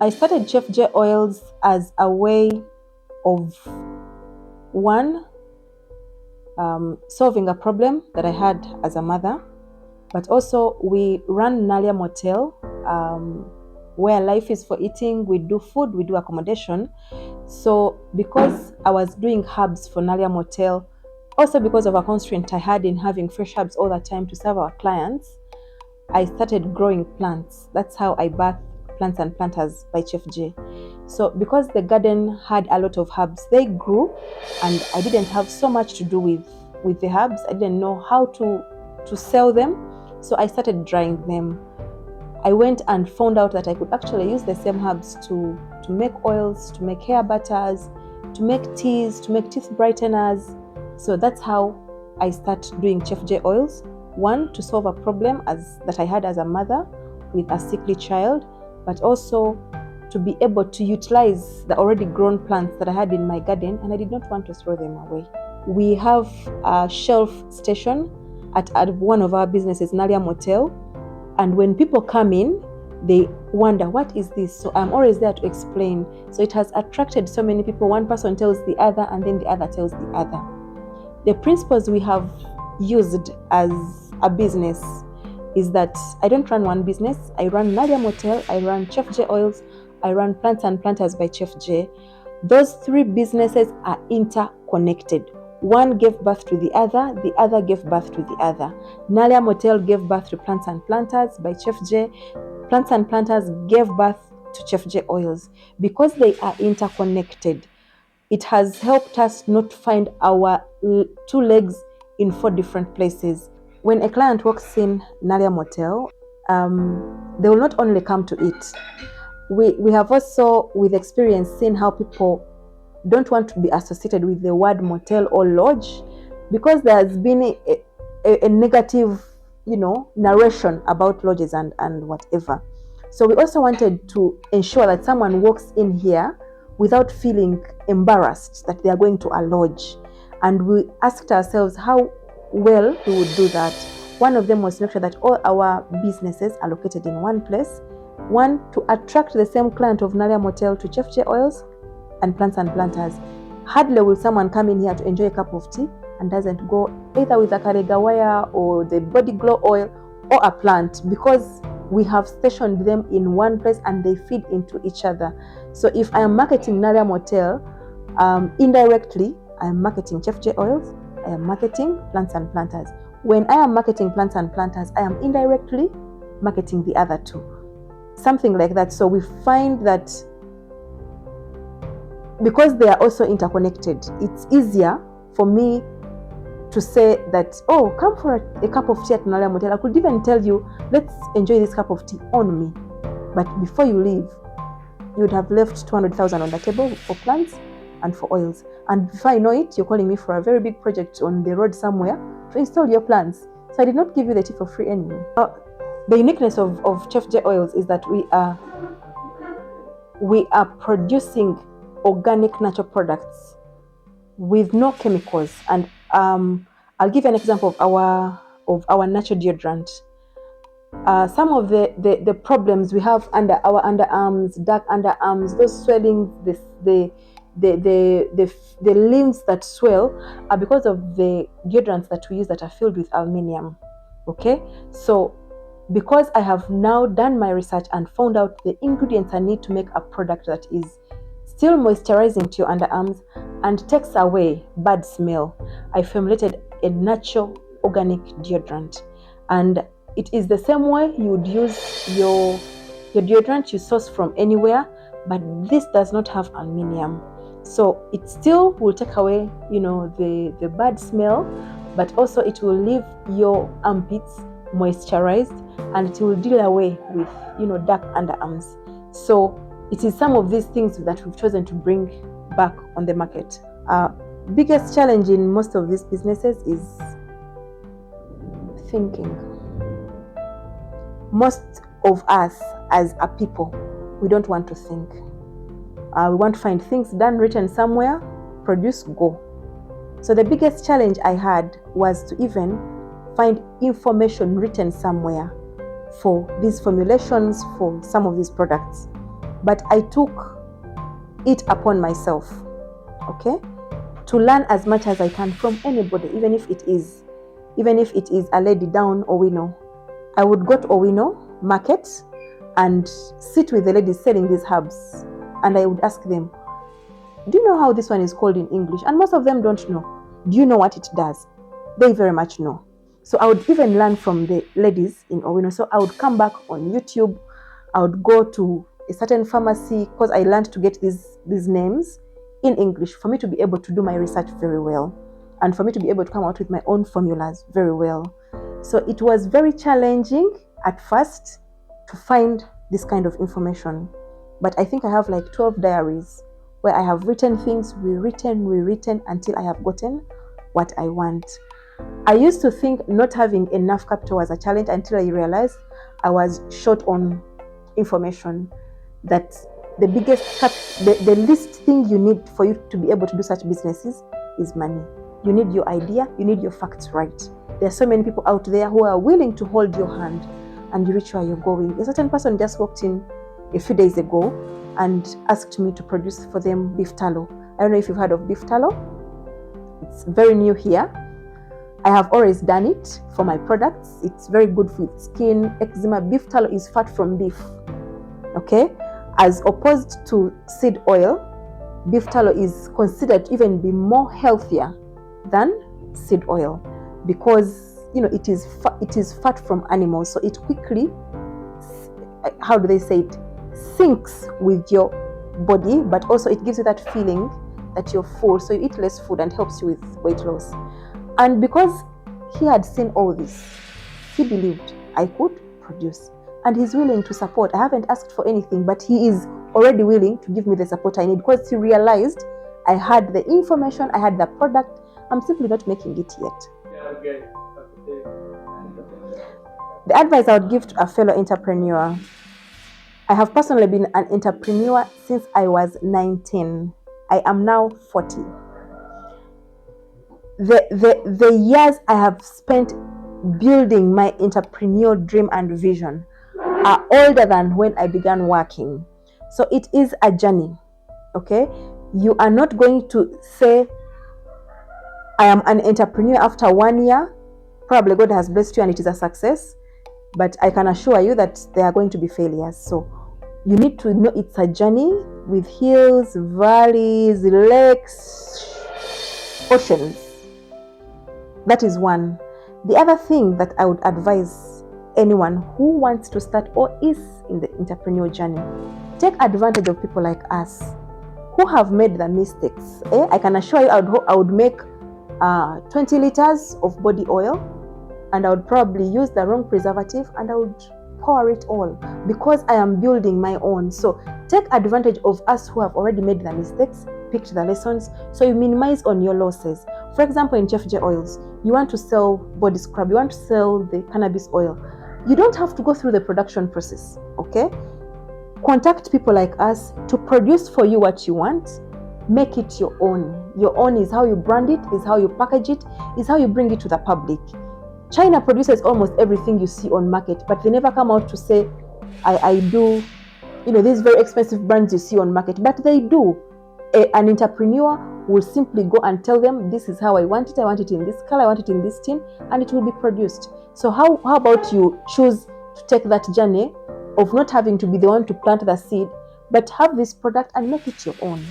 I started Chef J Oils as a way of one, solving a problem that I had as a mother, but also we run Nalia Motel, where life is for eating. We do food, we do accommodation. So because I was doing herbs for Nalia Motel, also because of a constraint I had in having fresh herbs all the time to serve our clients, I started growing plants. That's how I birthed Plants and Planters by Chef J. So because the garden had a lot of herbs, they grew, and I didn't have so much to do with the herbs. I didn't know how to sell them, so I started drying them. I went and found out that I could actually use the same herbs to make oils, to make hair butters, to make teas, to make teeth brighteners. So that's how I started doing Chef J oils. One, to solve a problem that I had as a mother with a sickly child, but also to be able to utilize the already grown plants that I had in my garden, and I did not want to throw them away. We have a shelf station at one of our businesses, Nalia Motel, and when people come in, they wonder, what is this? So I'm always there to explain. So it has attracted so many people. One person tells the other, and then the other tells the other. The principles we have used as a business is that I don't run one business. I run Nalia Motel, I run Chef J Oils, I run Plants and Planters by Chef J. Those three businesses are interconnected. One gave birth to the other gave birth to the other. Nalia Motel gave birth to Plants and Planters by Chef J. Plants and Planters gave birth to Chef J Oils. Because they are interconnected, it has helped us not find our two legs in four different places. When a client walks in Nalia Motel, they will not only come to eat. We have also, with experience, seen how people don't want to be associated with the word motel or lodge because there has been a negative, narration about lodges and whatever. So we also wanted to ensure that someone walks in here without feeling embarrassed that they are going to a lodge. And we asked ourselves how well we would do that. One of them was to make sure that all our businesses are located in one place. One, to attract the same client of Nalia Motel to Chef J Oils and Plants and Planters. Hardly will someone come in here to enjoy a cup of tea and doesn't go either with a karega wire or the body glow oil or a plant, because we have stationed them in one place and they feed into each other. So if I am marketing Nalia Motel, indirectly I am marketing Chef J Oils, I am marketing Plants and Planters. When I am marketing Plants and Planters, I am indirectly marketing the other two. Something like that. So we find that because they are also interconnected, it's easier for me to say that, oh, come for a cup of tea at Nalia Motel. I could even tell you, let's enjoy this cup of tea on me. But before you leave, you would have left 200,000 on the table for plants and for oils. And before I know it, you're calling me for a very big project on the road somewhere to install your plants. So I did not give you the tea for free anyway. The uniqueness of Chef J Oils is that we are producing organic natural products with no chemicals. And I'll give you an example of our natural deodorant. Some of the problems we have under our underarms, dark underarms, those swellings, the limbs that swell are because of the deodorants that we use that are filled with aluminium. Okay, so because I have now done my research and found out the ingredients I need to make a product that is still moisturizing to your underarms and takes away bad smell, I formulated a natural organic deodorant. And it is the same way you would use your deodorant you source from anywhere, but this does not have aluminium. So it still will take away, the bad smell, but also it will leave your armpits moisturized, and it will deal away with dark underarms. So it is some of these things that we've chosen to bring back on the market. Biggest challenge in most of these businesses is thinking. Most of us as a people, we don't want to think. We want to find things done, written somewhere, produce, go. So the biggest challenge I had was to even find information written somewhere for these formulations, for some of these products. but I took it upon myself, okay, to learn as much as I can from anybody, even if it is a lady down Owino. I would go to Owino market and sit with the ladies selling these herbs, and I would ask them, do you know how this one is called in English? And most of them don't know. Do you know what it does? They very much know. So I would even learn from the ladies in Owino. So I would come back on YouTube. I would go to a certain pharmacy, because I learned to get these names in English for me to be able to do my research very well, and for me to be able to come out with my own formulas very well. So it was very challenging at first to find this kind of information. But I think I have like 12 diaries where I have written things, rewritten until I have gotten what I want. I used to think not having enough capital was a challenge until I realized I was short on information. That the the least thing you need for you to be able to do such businesses is money. You need your idea, you need your facts right. There are so many people out there who are willing to hold your hand and you reach where you're going. A certain person just walked in a few days ago and asked me to produce for them beef tallow. I don't know if you've heard of beef tallow. It's very new here. I have always done it for my products. It's very good for skin, eczema. Beef tallow is fat from beef, okay? As opposed to seed oil, beef tallow is considered to even be more healthier than seed oil, because it is fat from animals, so it quickly, how do they say it, syncs with your body, but also it gives you that feeling that you're full, so you eat less food and helps you with weight loss. And because he had seen all this, he believed I could produce, and he's willing to support. I haven't asked for anything, but he is already willing to give me the support I need, because he realized I had the information, I had the product. I'm simply not making it yet. The advice I would give to a fellow entrepreneur: I have personally been an entrepreneur since I was 19. I am now 40. The years I have spent building my entrepreneurial dream and vision are older than when I began working. So it is a journey, okay? You are not going to say, I am an entrepreneur after 1 year. Probably God has blessed you and it is a success, but I can assure you that there are going to be failures. So you need to know it's a journey with hills, valleys, lakes, oceans. That is one. The other thing that I would advise anyone who wants to start or is in the entrepreneurial journey, take advantage of people like us who have made the mistakes. I can assure you I would make 20 liters of body oil, and I would probably use the wrong preservative, and I would pour it all because I am building my own. So take advantage of us who have already made the mistakes, picked the lessons, so you minimize on your losses. For example, in Chef J oils, you want to sell body scrub, you want to sell the cannabis oil. You don't have to go through the production process, okay? Contact people like us to produce for you what you want. Make it your own. Your own is how you brand it, is how you package it, is how you bring it to the public. China produces almost everything you see on market, but they never come out to say, I do, these very expensive brands you see on market, but they do. An entrepreneur will simply go and tell them, this is how I want it in this color, I want it in this tin, and it will be produced. So how about you choose to take that journey of not having to be the one to plant the seed, but have this product and make it your own.